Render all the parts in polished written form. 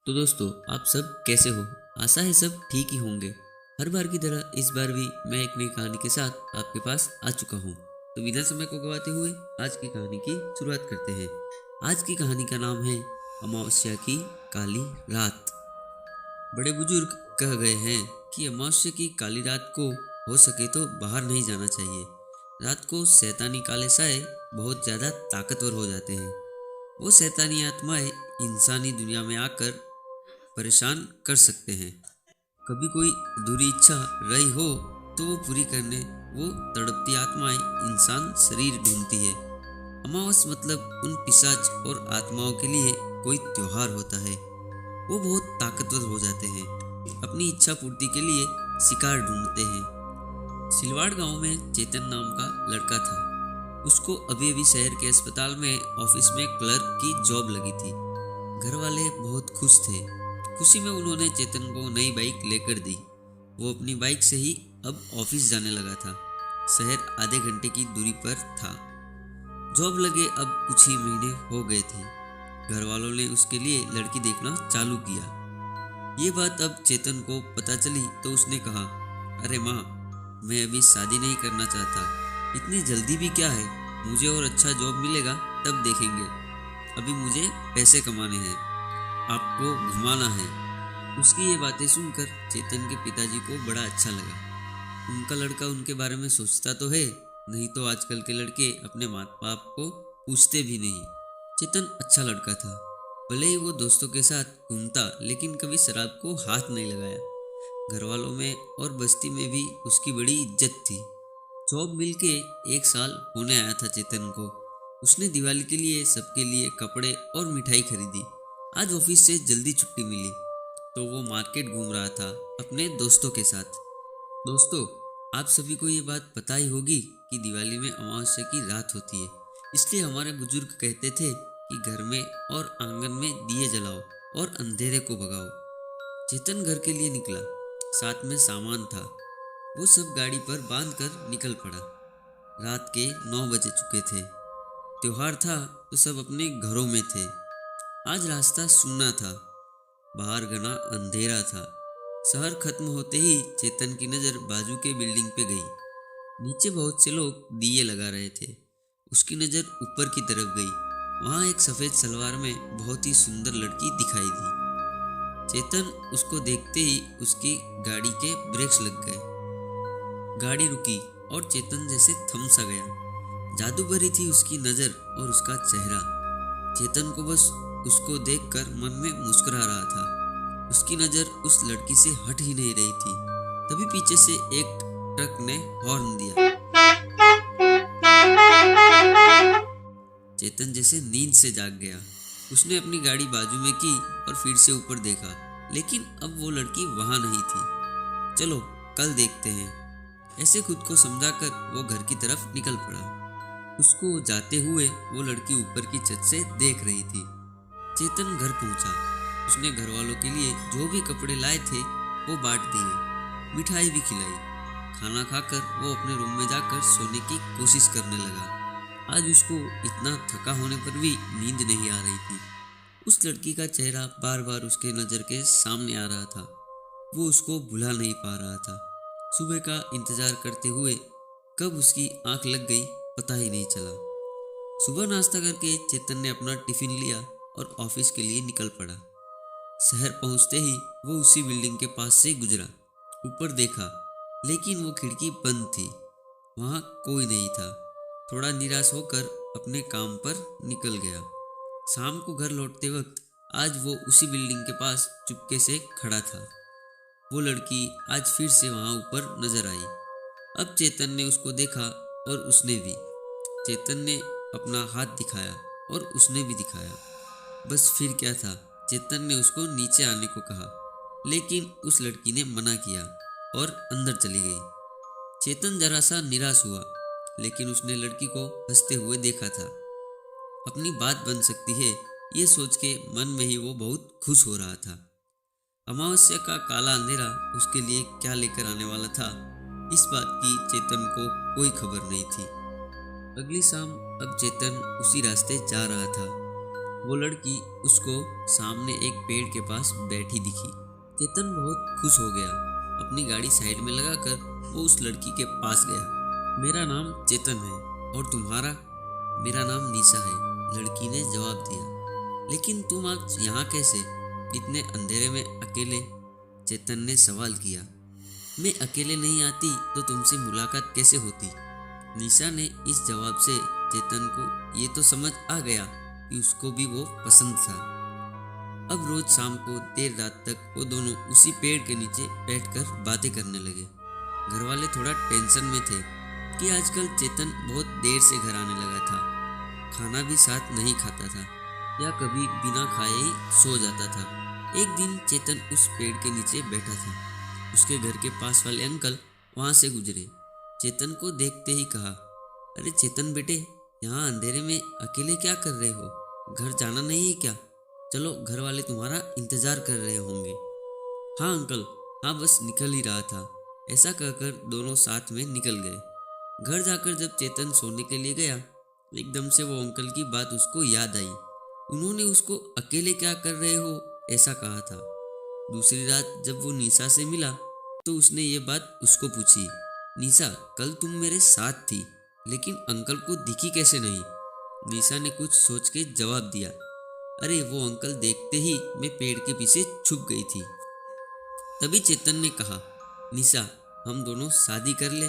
तो दोस्तों, आप सब कैसे हो? आशा है सब ठीक ही होंगे। हर बार की तरह इस बार भी मैं एक नई कहानी के साथ आपके पास आ चुका हूँ। तो बिना समय को गवाते हुए आज की कहानी की शुरुआत करते हैं। आज की कहानी का नाम है अमावस्या की काली रात। बड़े बुजुर्ग कह गए हैं कि अमावस्या की काली रात को हो सके तो बाहर नहीं जाना चाहिए। रात को शैतानी काले साए बहुत ज़्यादा ताकतवर हो जाते हैं। वो शैतानी आत्माएं इंसानी दुनिया में आकर परेशान कर सकते हैं। कभी कोई अधूरी इच्छा रही हो तो वो पूरी करने वो तड़पती आत्माएं इंसान शरीर ढूंढती है। अमावस मतलब उन पिशाच और आत्माओं के लिए कोई त्योहार होता है। वो बहुत ताकतवर हो जाते हैं, अपनी इच्छा पूर्ति के लिए शिकार ढूंढते हैं। सिलवाड़ गांव में चेतन नाम का लड़का था। उसको अभी अभी शहर के अस्पताल में ऑफिस में क्लर्क की जॉब लगी थी। घर वाले बहुत खुश थे। खुशी में उन्होंने चेतन को नई बाइक लेकर दी। वो अपनी बाइक से ही अब ऑफिस जाने लगा था। शहर आधे घंटे की दूरी पर था। जॉब लगे अब कुछ ही महीने हो गए थे। घर वालों ने उसके लिए लड़की देखना चालू किया। ये बात अब चेतन को पता चली तो उसने कहा, अरे माँ, मैं अभी शादी नहीं करना चाहता। इतनी जल्दी भी क्या है? मुझे और अच्छा जॉब मिलेगा तब देखेंगे। अभी मुझे पैसे कमाने हैं, आपको घुमाना है। उसकी ये बातें सुनकर चेतन के पिताजी को बड़ा अच्छा लगा। उनका लड़का उनके बारे में सोचता तो है, नहीं तो आजकल के लड़के अपने माँ बाप को पूछते भी नहीं। चेतन अच्छा लड़का था। भले ही वो दोस्तों के साथ घूमता, लेकिन कभी शराब को हाथ नहीं लगाया। घर वालों में और बस्ती में भी उसकी बड़ी इज्जत थी। जॉब मिलके 1 साल होने आया था चेतन को। उसने दिवाली के लिए सबके लिए कपड़े और मिठाई खरीदी। आज ऑफिस से जल्दी छुट्टी मिली तो वो मार्केट घूम रहा था अपने दोस्तों के साथ। दोस्तों, आप सभी को ये बात पता ही होगी कि दिवाली में अमावस्या की रात होती है। इसलिए हमारे बुजुर्ग कहते थे कि घर में और आंगन में दिए जलाओ और अंधेरे को भगाओ। चेतन घर के लिए निकला। साथ में सामान था। वो सब गाड़ी पर बांध कर निकल पड़ा। रात के 9 बजे चुके थे। त्योहार था तो सब अपने घरों में थे। आज रास्ता सुनना था। बाहर घना अंधेरा था। शहर खत्म होते ही चेतन की नज़र बाजू के बिल्डिंग पे गई। नीचे बहुत से लोग दिए लगा रहे थे। उसकी नज़र ऊपर की तरफ गई। वहाँ एक सफ़ेद सलवार में बहुत ही सुंदर लड़की दिखाई दी। चेतन उसको देखते ही उसकी गाड़ी के ब्रेक्स लग गए। गाड़ी रुकी और चेतन जैसे थम सा गया। जादू भरी थी उसकी नज़र और उसका चेहरा। चेतन को बस उसको देखकर मन में मुस्कुरा रहा था। उसकी नज़र उस लड़की से हट ही नहीं रही थी। तभी पीछे से एक ट्रक ने हॉर्न दिया। चेतन जैसे नींद से जाग गया। उसने अपनी गाड़ी बाजू में की और फिर से ऊपर देखा, लेकिन अब वो लड़की वहां नहीं थी। चलो कल देखते हैं, ऐसे खुद को समझाकर वो घर की तरफ निकल पड़ा। उसको जाते हुए वो लड़की ऊपर की छत से देख रही थी। चेतन घर पहुंचा। उसने घर वालों के लिए जो भी कपड़े लाए थे वो बांट दिए, मिठाई भी खिलाई। खाना खाकर वो अपने रूम में जाकर सोने की कोशिश करने लगा। आज उसको इतना थका होने पर भी नींद नहीं आ रही थी। उस लड़की का चेहरा बार बार उसके नज़र के सामने आ रहा था। वो उसको भुला नहीं पा रहा था। सुबह का इंतजार करते हुए कब उसकी आंख लग गई पता ही नहीं चला। सुबह नाश्ता करके चेतन ने अपना टिफिन लिया और ऑफिस के लिए निकल पड़ा। शहर पहुंचते ही वो उसी बिल्डिंग के पास से गुजरा। ऊपर देखा, लेकिन वो खिड़की बंद थी। वहां कोई नहीं था। थोड़ा निराश होकर अपने काम पर निकल गया। शाम को घर लौटते वक्त आज वो उसी बिल्डिंग के पास चुपके से खड़ा था। वो लड़की आज फिर से वहां ऊपर नजर आई। अब चेतन ने उसको देखा और उसने भी। चेतन ने अपना हाथ दिखाया और उसने भी दिखाया। बस फिर क्या था, चेतन ने उसको नीचे आने को कहा, लेकिन उस लड़की ने मना किया और अंदर चली गई। चेतन जरा सा निराश हुआ, लेकिन उसने लड़की को हंसते हुए देखा था। अपनी बात बन सकती है, ये सोच के मन में ही वो बहुत खुश हो रहा था। अमावस्या का काला अंधेरा उसके लिए क्या लेकर आने वाला था, इस बात की चेतन को कोई खबर नहीं थी। अगली शाम अब चेतन उसी रास्ते जा रहा था। वो लड़की उसको सामने एक पेड़ के पास बैठी दिखी। चेतन बहुत खुश हो गया। अपनी गाड़ी साइड में लगाकर वो उस लड़की के पास गया। मेरा नाम चेतन है और तुम्हारा? मेरा नाम निशा है, लड़की ने जवाब दिया। लेकिन तुम आज यहाँ कैसे, इतने अंधेरे में अकेले? चेतन ने सवाल किया। मैं अकेले नहीं आती तो तुमसे मुलाकात कैसे होती? निशा ने इस जवाब से चेतन को ये तो समझ आ गया कि उसको भी वो पसंद था। अब रोज शाम को देर रात तक वो दोनों उसी पेड़ के नीचे बैठकर बातें करने लगे। घर वाले थोड़ा टेंशन में थे कि आजकल चेतन बहुत देर से घर आने लगा था। खाना भी साथ नहीं खाता था या कभी बिना खाए ही सो जाता था। एक दिन चेतन उस पेड़ के नीचे बैठा था। उसके घर के पास वाले अंकल वहाँ से गुजरे। चेतन को देखते ही कहा, अरे चेतन बेटे, यहाँ अंधेरे में अकेले क्या कर रहे हो? घर जाना नहीं है क्या? चलो, घर वाले तुम्हारा इंतजार कर रहे होंगे। हाँ अंकल, हाँ बस निकल ही रहा था। ऐसा कहकर दोनों साथ में निकल गए। घर जाकर जब चेतन सोने के लिए गया, एकदम से वो अंकल की बात उसको याद आई। उन्होंने उसको अकेले क्या कर रहे हो ऐसा कहा था। दूसरी रात जब वो निशा से मिला तो उसने ये बात उसको पूछी। निशा, कल तुम मेरे साथ थी, लेकिन अंकल को दिखी कैसे नहीं? निशा ने कुछ सोच के जवाब दिया, अरे वो अंकल देखते ही मैं पेड़ के पीछे छुप गई थी। तभी चेतन ने कहा, निशा, हम दोनों शादी कर ले,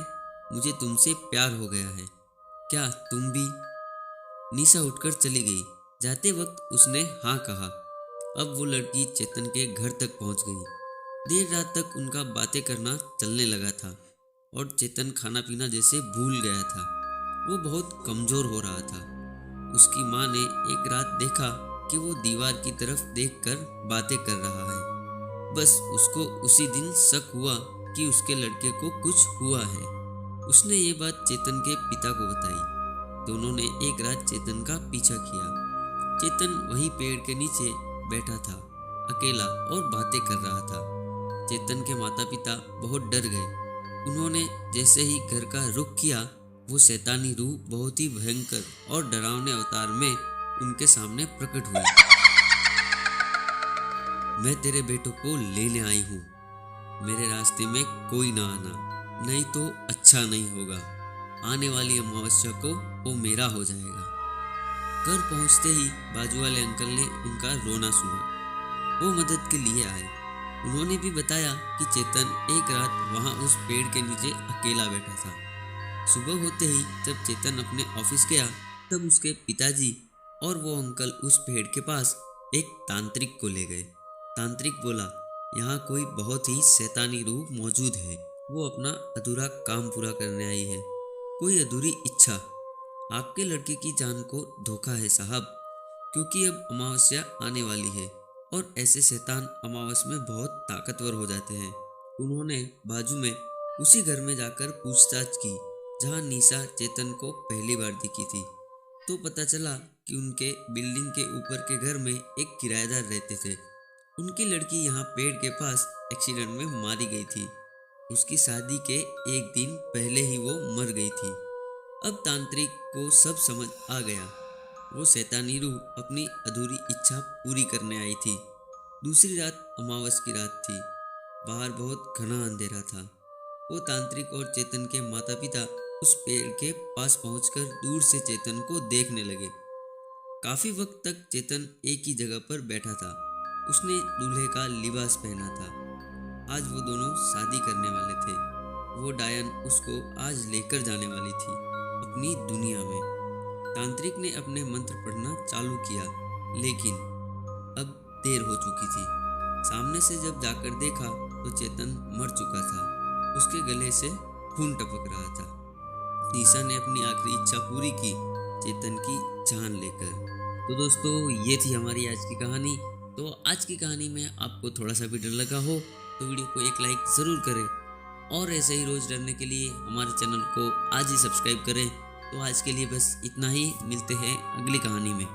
मुझे तुमसे प्यार हो गया है, क्या तुम भी? निशा उठकर चली गई। जाते वक्त उसने हाँ कहा। अब वो लड़की चेतन के घर तक पहुंच गई। देर रात तक उनका बातें करना चलने लगा था और चेतन खाना पीना जैसे भूल गया था। वो बहुत कमजोर हो रहा था। उसकी माँ ने एक रात देखा कि वो दीवार की तरफ देखकर बातें कर रहा है। बस उसको उसी दिन शक हुआ कि उसके लड़के को कुछ हुआ है। उसने ये बात चेतन के पिता को बताई। दोनों ने एक रात चेतन का पीछा किया। चेतन वहीं पेड़ के नीचे बैठा था, अकेला और बातें कर रहा था। चेतन के माता पिता बहुत डर गए। उन्होंने जैसे ही घर का रुख किया, वो शैतानी रूह बहुत ही भयंकर और डरावने अवतार में उनके सामने प्रकट हुई। मैं तेरे बेटों को लेने आई हूँ, मेरे रास्ते में कोई ना आना, नहीं तो अच्छा नहीं होगा। आने वाली अमावस्या को वो मेरा हो जाएगा। घर पहुंचते ही बाजू वाले अंकल ने उनका रोना सुना। वो मदद के लिए आए। उन्होंने भी बताया कि चेतन एक रात वहां उस पेड़ के नीचे अकेला बैठा था। सुबह होते ही जब चेतन अपने ऑफिस गया, तब उसके पिताजी और वो अंकल उस पेड़ के पास एक तांत्रिक को ले गए। तांत्रिक बोला, यहाँ कोई बहुत ही शैतानी रूह मौजूद है। वो अपना अधूरा काम पूरा करने आई है, कोई अधूरी इच्छा। आपके लड़के की जान को धोखा है साहब, क्योंकि अब अमावस्या आने वाली है और ऐसे शैतान अमावस्या में बहुत ताकतवर हो जाते हैं। उन्होंने बाजू में उसी घर में जाकर पूछताछ की जहां निशा चेतन को पहली बार दिखी थी। तो पता चला कि उनके बिल्डिंग के ऊपर के घर में एक किराएदार रहते थे। उनकी लड़की यहाँ पेड़ के पास एक्सीडेंट में मारी गई थी। उसकी शादी के एक दिन पहले ही वो मर गई थी। अब तांत्रिक को सब समझ आ गया। वो शैतानी रूह अपनी अधूरी इच्छा पूरी करने आई थी। दूसरी रात अमावस की रात थी। बाहर बहुत घना अंधेरा था। वो तांत्रिक और चेतन के माता पिता उस पेड़ के पास पहुंचकर दूर से चेतन को देखने लगे। काफी वक्त तक चेतन एक ही जगह पर बैठा था। उसने दूल्हे का लिबास पहना था। आज वो दोनों शादी करने वाले थे। वो डायन उसको आज लेकर जाने वाली थी अपनी दुनिया में। तांत्रिक ने अपने मंत्र पढ़ना चालू किया, लेकिन अब देर हो चुकी थी। सामने से जब जाकर देखा तो चेतन मर चुका था। उसके गले से खून टपक रहा था। निशा ने अपनी आखिरी इच्छा पूरी की, चेतन की जान लेकर। तो दोस्तों, ये थी हमारी आज की कहानी। तो आज की कहानी में आपको थोड़ा सा भी डर लगा हो तो वीडियो को एक लाइक ज़रूर करें और ऐसे ही रोज़ डरने के लिए हमारे चैनल को आज ही सब्सक्राइब करें। तो आज के लिए बस इतना ही, मिलते हैं अगली कहानी में।